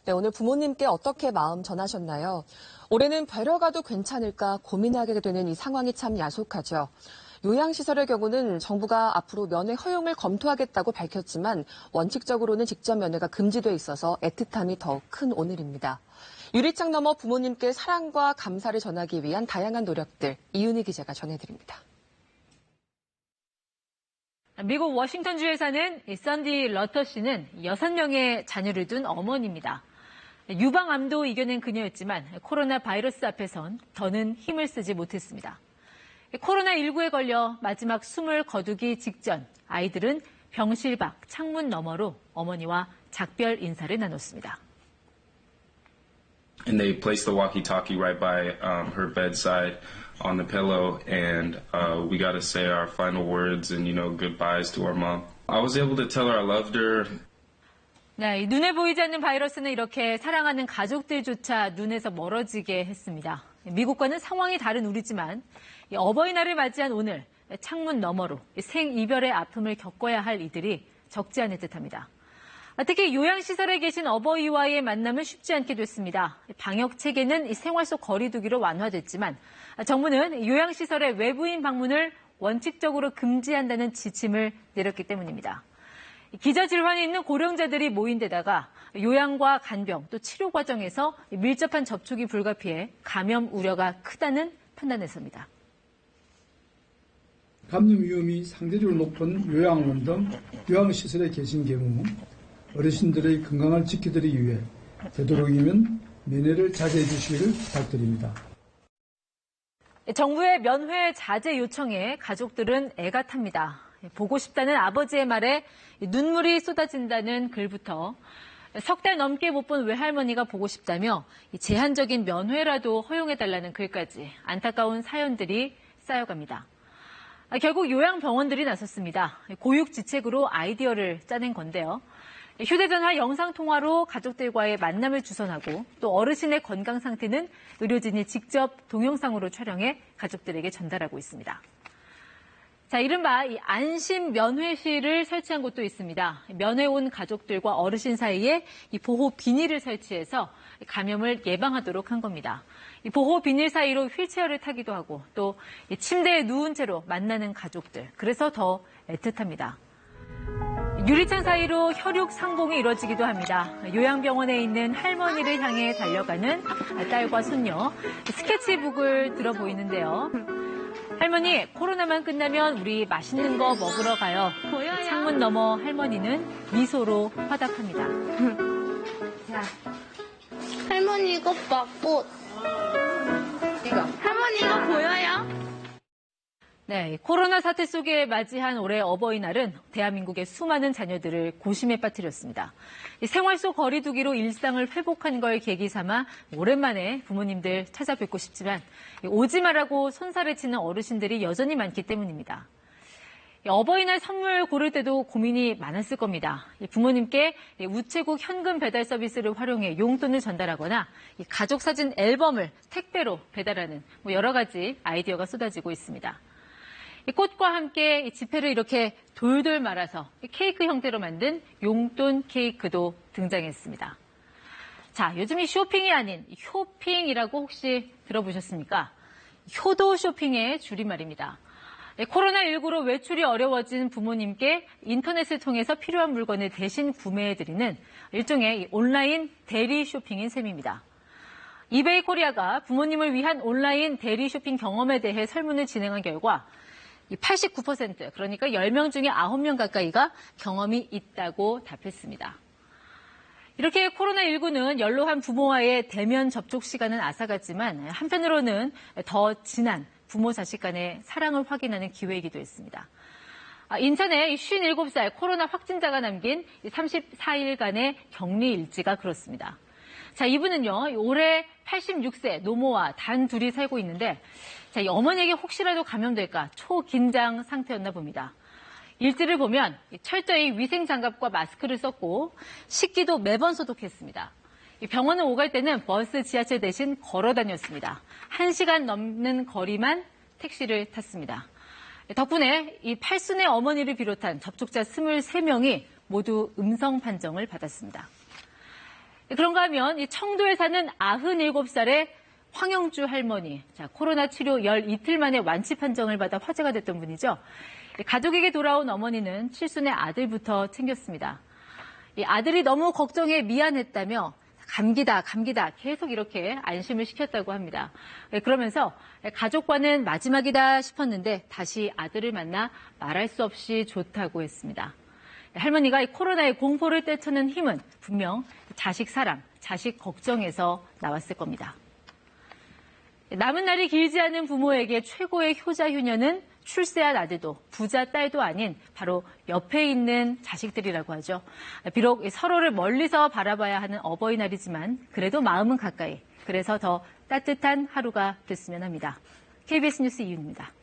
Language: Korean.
네, 오늘 부모님께 어떻게 마음 전하셨나요? 올해는 뵈러 가도 괜찮을까 고민하게 되는 이 상황이 참 야속하죠. 요양시설의 경우는 정부가 앞으로 면회 허용을 검토하겠다고 밝혔지만 원칙적으로는 직접 면회가 금지돼 있어서 애틋함이 더 큰 오늘입니다. 유리창 너머 부모님께 사랑과 감사를 전하기 위한 다양한 노력들, 이윤희 기자가 전해드립니다. 미국 워싱턴주에 사는 썬디 러터 씨는 6명의 자녀를 둔 어머니입니다. 유방암도 이겨낸 그녀였지만 코로나 바이러스 앞에선 더는 힘을 쓰지 못했습니다. 코로나19에 걸려 마지막 숨을 거두기 직전 아이들은 병실 밖 창문 너머로 어머니와 작별 인사를 나눴습니다. And they placed the walkie-talkie right by her bedside on the pillow, and we got to say our final words and, goodbyes to our mom. I was able to tell her I loved her. 네, 눈에 보이지 않는 바이러스는 이렇게 사랑하는 가족들조차 눈에서 멀어지게 했습니다. 미국과는 상황이 다른 우리지만 어버이날을 맞이한 오늘 창문 너머로 생이별의 아픔을 겪어야 할 이들이 적지 않을 듯합니다. 특히 요양시설에 계신 어버이와의 만남은 쉽지 않게 됐습니다. 방역 체계는 생활 속 거리 두기로 완화됐지만 정부는 요양시설의 외부인 방문을 원칙적으로 금지한다는 지침을 내렸기 때문입니다. 기저질환이 있는 고령자들이 모인 데다가 요양과 간병 또 치료 과정에서 밀접한 접촉이 불가피해 감염 우려가 크다는 판단에서입니다. 감염 위험이 상대적으로 높은 요양원 등 요양시설에 계신 경우 어르신들의 건강을 지켜드리기 위해 되도록이면 면회를 자제해 주시기를 부탁드립니다. 정부의 면회 자제 요청에 가족들은 애가 탑니다. 보고 싶다는 아버지의 말에 눈물이 쏟아진다는 글부터 석 달 넘게 못 본 외할머니가 보고 싶다며 제한적인 면회라도 허용해달라는 글까지 안타까운 사연들이 쌓여갑니다. 결국 요양병원들이 나섰습니다. 고육지책으로 아이디어를 짜낸 건데요. 휴대전화 영상통화로 가족들과의 만남을 주선하고 또 어르신의 건강 상태는 의료진이 직접 동영상으로 촬영해 가족들에게 전달하고 있습니다. 자, 이른바 이 안심 면회실을 설치한 곳도 있습니다. 면회 온 가족들과 어르신 사이에 이 보호 비닐을 설치해서 감염을 예방하도록 한 겁니다. 이 보호 비닐 사이로 휠체어를 타기도 하고 또 침대에 누운 채로 만나는 가족들. 그래서 더 애틋합니다. 유리창 사이로 혈육 상봉이 이뤄지기도 합니다. 요양병원에 있는 할머니를 향해 달려가는 딸과 손녀, 스케치북을 들어 보이는데요. 할머니, 코로나만 끝나면 우리 맛있는 거 먹으러 가요. 보여요? 창문 너머 할머니는 미소로 화답합니다. 자, 할머니 이것 봐, 꽃. 이거. 할머니 이거 보여요? 네, 코로나 사태 속에 맞이한 올해 어버이날은 대한민국의 수많은 자녀들을 고심에 빠뜨렸습니다. 생활 속 거리 두기로 일상을 회복한 걸 계기 삼아 오랜만에 부모님들 찾아뵙고 싶지만 오지 말라고 손살을 치는 어르신들이 여전히 많기 때문입니다. 어버이날 선물 고를 때도 고민이 많았을 겁니다. 부모님께 우체국 현금 배달 서비스를 활용해 용돈을 전달하거나 가족 사진 앨범을 택배로 배달하는 여러 가지 아이디어가 쏟아지고 있습니다. 꽃과 함께 지폐를 이렇게 돌돌 말아서 케이크 형태로 만든 용돈 케이크도 등장했습니다. 자, 요즘 이 쇼핑이 아닌 효핑이라고 혹시 들어보셨습니까? 효도 쇼핑의 줄임말입니다. 코로나19로 외출이 어려워진 부모님께 인터넷을 통해서 필요한 물건을 대신 구매해드리는 일종의 온라인 대리 쇼핑인 셈입니다. 이베이 코리아가 부모님을 위한 온라인 대리 쇼핑 경험에 대해 설문을 진행한 결과 89%, 그러니까 10명 중에 9명 가까이가 경험이 있다고 답했습니다. 이렇게 코로나19는 연로한 부모와의 대면 접촉 시간은 앗아갔지만 한편으로는 더 진한 부모 자식 간의 사랑을 확인하는 기회이기도 했습니다. 인천의 57살 코로나 확진자가 남긴 34일간의 격리 일지가 그렇습니다. 자, 이분은요, 올해 86세 노모와 단 둘이 살고 있는데, 자, 이 어머니에게 혹시라도 감염될까 초긴장 상태였나 봅니다. 일지를 보면 철저히 위생장갑과 마스크를 썼고, 식기도 매번 소독했습니다. 병원을 오갈 때는 버스, 지하철 대신 걸어 다녔습니다. 1시간 넘는 거리만 택시를 탔습니다. 덕분에 이 팔순의 어머니를 비롯한 접촉자 23명이 모두 음성 판정을 받았습니다. 그런가 하면 이 청도에 사는 97살의 황영주 할머니. 자, 코로나 치료 열 이틀 만에 완치 판정을 받아 화제가 됐던 분이죠. 가족에게 돌아온 어머니는 칠순의 아들부터 챙겼습니다. 이 아들이 너무 걱정해 미안했다며 감기다 계속 이렇게 안심을 시켰다고 합니다. 그러면서 가족과는 마지막이다 싶었는데 다시 아들을 만나 말할 수 없이 좋다고 했습니다. 할머니가 이 코로나의 공포를 떼쳐는 힘은 분명 자식 사랑, 자식 걱정에서 나왔을 겁니다. 남은 날이 길지 않은 부모에게 최고의 효자 효녀는 출세한 아들도 부자 딸도 아닌 바로 옆에 있는 자식들이라고 하죠. 비록 서로를 멀리서 바라봐야 하는 어버이날이지만 그래도 마음은 가까이. 그래서 더 따뜻한 하루가 됐으면 합니다. KBS 뉴스 이윤입니다.